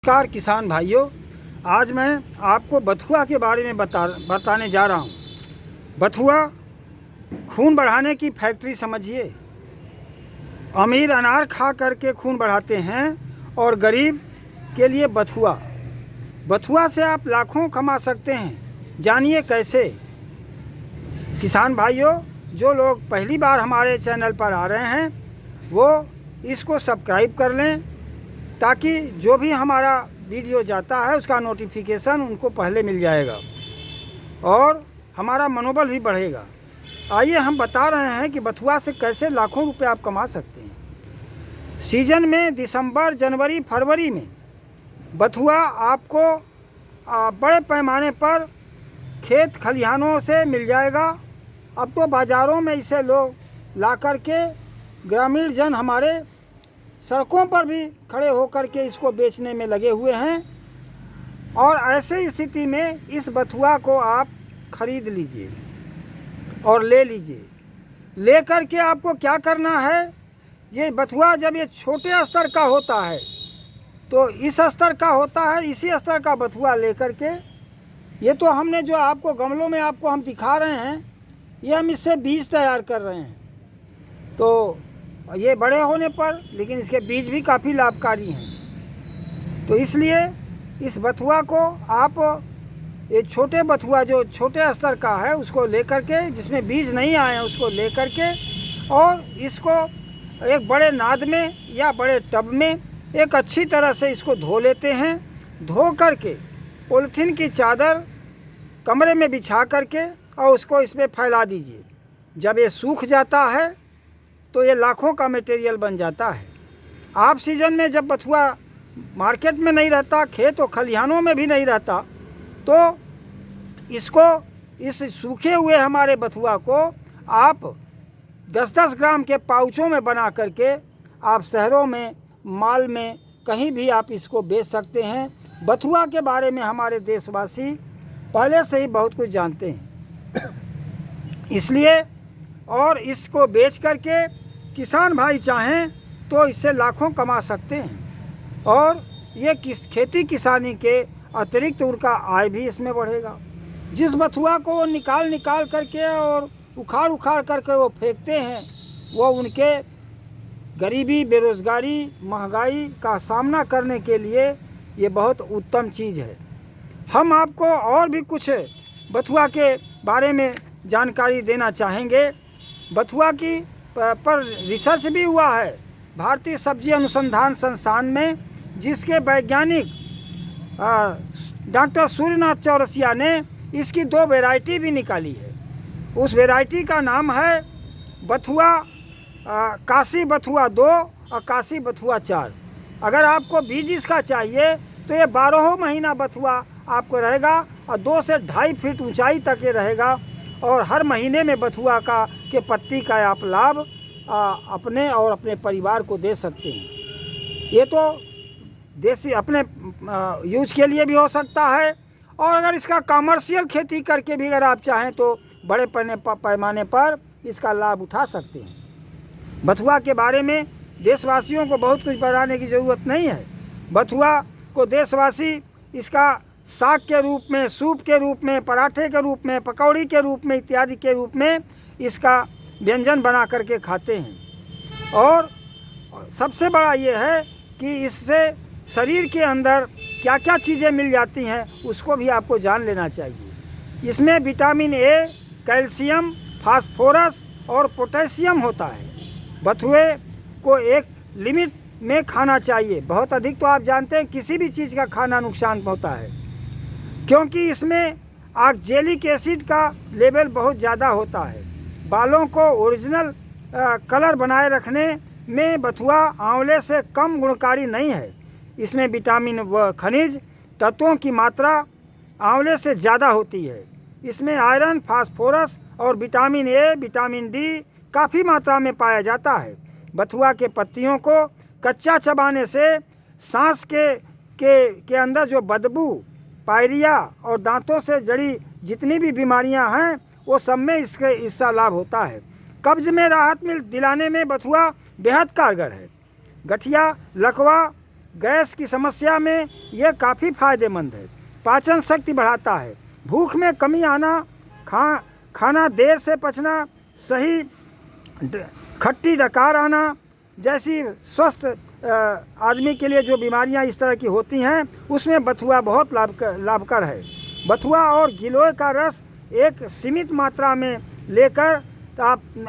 नमस्कार किसान भाइयों, आज मैं आपको बथुआ के बारे में बताने जा रहा हूँ। बथुआ खून बढ़ाने की फैक्ट्री समझिए। अमीर अनार खा करके खून बढ़ाते हैं और गरीब के लिए बथुआ से आप लाखों कमा सकते हैं। जानिए कैसे। किसान भाइयों, जो लोग पहली बार हमारे चैनल पर आ रहे हैं वो इसको सब्सक्राइब कर लें, ताकि जो भी हमारा वीडियो जाता है उसका नोटिफिकेशन उनको पहले मिल जाएगा और हमारा मनोबल भी बढ़ेगा। आइए हम बता रहे हैं कि बथुआ से कैसे लाखों रुपए आप कमा सकते हैं। सीजन में दिसंबर, जनवरी, फरवरी में बथुआ आपको बड़े पैमाने पर खेत खलिहानों से मिल जाएगा। अब तो बाज़ारों में इसे लोग ला कर के ग्रामीण जन हमारे सड़कों पर भी खड़े होकर के इसको बेचने में लगे हुए हैं। और ऐसे स्थिति में इस बथुआ को आप खरीद लीजिए और ले लीजिए। ले कर के आपको क्या करना है, ये बथुआ जब ये छोटे स्तर का होता है तो इस स्तर का होता है, इसी स्तर का बथुआ ले कर के, ये तो हमने जो आपको गमलों में आपको हम दिखा रहे हैं, ये हम इससे बीज तैयार कर रहे हैं। तो ये बड़े होने पर लेकिन इसके बीज भी काफ़ी लाभकारी हैं। तो इसलिए इस बथुआ को आप, ये छोटे बथुआ जो छोटे स्तर का है उसको लेकर के, जिसमें बीज नहीं आए हैं उसको लेकर के, और इसको एक बड़े नाद में या बड़े टब में एक अच्छी तरह से इसको धो लेते हैं। धो करके पॉलीथीन की चादर कमरे में बिछा करके और उसको इसमें फैला दीजिए। जब ये सूख जाता है तो ये लाखों का मटेरियल बन जाता है। आप सीजन में जब बथुआ मार्केट में नहीं रहता, खेत और खलिहानों में भी नहीं रहता, तो इसको, इस सूखे हुए हमारे बथुआ को आप 10-10 ग्राम के पाउचों में बना करके आप शहरों में, माल में, कहीं भी आप इसको बेच सकते हैं। बथुआ के बारे में हमारे देशवासी पहले से ही बहुत कुछ जानते हैं, इसलिए और इसको बेच करके किसान भाई चाहें तो इससे लाखों कमा सकते हैं। और ये खेती किसानी के अतिरिक्त उनका आय भी इसमें बढ़ेगा। जिस बथुआ को वो निकाल करके और उखाड़ करके वो फेंकते हैं, वो उनके गरीबी, बेरोज़गारी, महंगाई का सामना करने के लिए ये बहुत उत्तम चीज़ है। हम आपको और भी कुछ बथुआ के बारे में जानकारी देना चाहेंगे। बथुआ की पर रिसर्च भी हुआ है भारतीय सब्जी अनुसंधान संस्थान में, जिसके वैज्ञानिक डॉक्टर सूर्यनाथ चौरसिया ने इसकी 2 वैरायटी भी निकाली है। उस वैरायटी का नाम है बथुआ, काशी बथुआ 2 और काशी बथुआ 4। अगर आपको बीज इसका चाहिए तो ये 12 महीना बथुआ आपको रहेगा और 2 से 2.5 फीट ऊंचाई तक ये रहेगा। और हर महीने में बथुआ के पत्ती का आप लाभ अपने और अपने परिवार को दे सकते हैं। ये तो देसी अपने यूज के लिए भी हो सकता है, और अगर इसका कमर्शियल खेती करके भी अगर आप चाहें तो बड़े पैमाने पर इसका लाभ उठा सकते हैं। बथुआ के बारे में देशवासियों को बहुत कुछ बताने की ज़रूरत नहीं है। बथुआ को देशवासी इसका साग के रूप में, सूप के रूप में, पराठे के रूप में, पकौड़ी के रूप में इत्यादि के रूप में इसका व्यंजन बना करके खाते हैं। और सबसे बड़ा ये है कि इससे शरीर के अंदर क्या क्या चीज़ें मिल जाती हैं उसको भी आपको जान लेना चाहिए। इसमें विटामिन ए, कैल्शियम, फास्फोरस और पोटेशियम होता है। बथुए को एक लिमिट में खाना चाहिए। बहुत अधिक तो आप जानते हैं किसी भी चीज़ का खाना नुकसान होता है, क्योंकि इसमें ऑक्जेलिक एसिड का लेवल बहुत ज़्यादा होता है। बालों को ओरिजिनल कलर बनाए रखने में बथुआ आंवले से कम गुणकारी नहीं है। इसमें विटामिन व खनिज तत्वों की मात्रा आंवले से ज़्यादा होती है। इसमें आयरन, फास्फोरस और विटामिन ए, विटामिन डी काफ़ी मात्रा में पाया जाता है। बथुआ के पत्तियों को कच्चा चबाने से सांस के अंदर जो बदबू, पायरिया और दांतों से जड़ी जितनी भी बीमारियां हैं वो सब में इसका लाभ होता है। कब्ज में राहत दिलाने में बथुआ बेहद कारगर है। गठिया, लकवा, गैस की समस्या में ये काफ़ी फायदेमंद है। पाचन शक्ति बढ़ाता है, भूख में कमी आना, खाना देर से पचना, सही खट्टी डकार आना जैसी स्वस्थ आदमी के लिए जो बीमारियां इस तरह की होती हैं, उसमें बथुआ बहुत लाभकर है। बथुआ और गिलोय का रस एक सीमित मात्रा में लेकर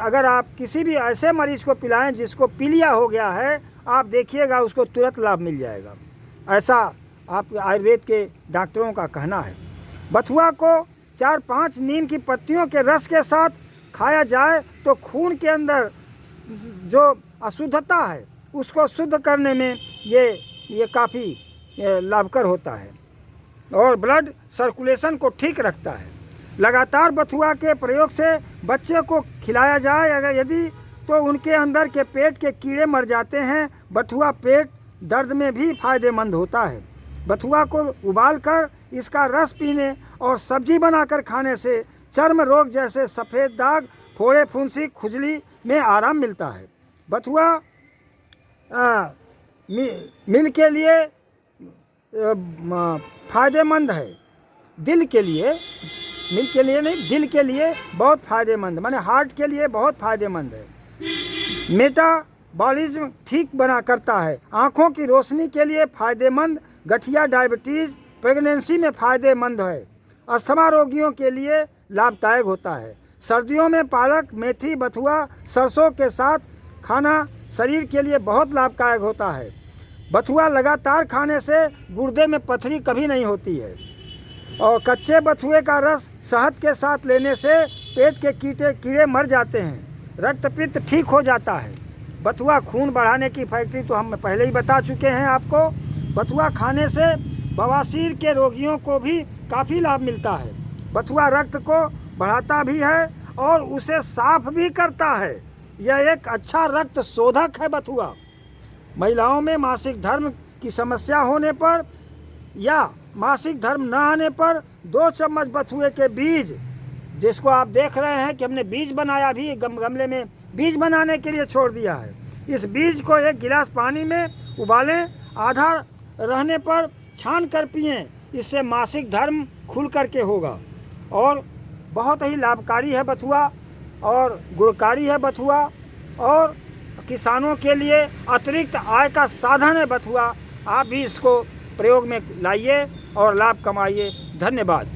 अगर आप किसी भी ऐसे मरीज को पिलाएं जिसको पीलिया हो गया है, आप देखिएगा उसको तुरंत लाभ मिल जाएगा। ऐसा आप आयुर्वेद के डॉक्टरों का कहना है। बथुआ को 4-5 नीम की पत्तियों के रस के साथ खाया जाए तो खून के अंदर जो अशुद्धता है उसको शुद्ध करने में ये काफ़ी लाभकर होता है और ब्लड सर्कुलेशन को ठीक रखता है। लगातार बथुआ के प्रयोग से बच्चे को खिलाया जाए अगर यदि तो उनके अंदर के पेट के कीड़े मर जाते हैं। बथुआ पेट दर्द में भी फायदेमंद होता है। बथुआ को उबालकर इसका रस पीने और सब्जी बनाकर खाने से चर्म रोग जैसे सफ़ेद दाग, फोड़े, फुंसी, खुजली में आराम मिलता है। बथुआ मिल के लिए फायदेमंद है। दिल के लिए, मिल के लिए नहीं, दिल के लिए बहुत फायदेमंद, माने हार्ट के लिए बहुत फायदेमंद है। मेटाबॉलिज्म ठीक बना करता है। आँखों की रोशनी के लिए फायदेमंद, गठिया, डायबिटीज़, प्रेगनेंसी में फ़ायदेमंद है। अस्थमा रोगियों के लिए लाभदायक होता है। सर्दियों में पालक, मेथी, बथुआ, सरसों के साथ खाना शरीर के लिए बहुत लाभदायक होता है। बथुआ लगातार खाने से गुर्दे में पथरी कभी नहीं होती है और कच्चे बथुए का रस शहद के साथ लेने से पेट के कीड़े मर जाते हैं। रक्तपित्त ठीक हो जाता है। बथुआ खून बढ़ाने की फैक्ट्री तो हम पहले ही बता चुके हैं आपको। बथुआ खाने से बवासीर के रोगियों को भी काफ़ी लाभ मिलता है। बथुआ रक्त को बढ़ाता भी है और उसे साफ भी करता है। यह एक अच्छा रक्त शोधक है बथुआ। महिलाओं में मासिक धर्म की समस्या होने पर या मासिक धर्म न आने पर 2 चम्मच बथुए के बीज, जिसको आप देख रहे हैं कि हमने बीज बनाया भी, गमले में बीज बनाने के लिए छोड़ दिया है। इस बीज को 1 गिलास पानी में उबालें, आधा रहने पर छान कर पिएं। इससे मासिक धर्म खुल करके होगा और बहुत ही लाभकारी है बथुआ और गुणकारी है बथुआ और किसानों के लिए अतिरिक्त आय का साधन है बथुआ। आप भी इसको प्रयोग में लाइए और लाभ कमाइए। धन्यवाद।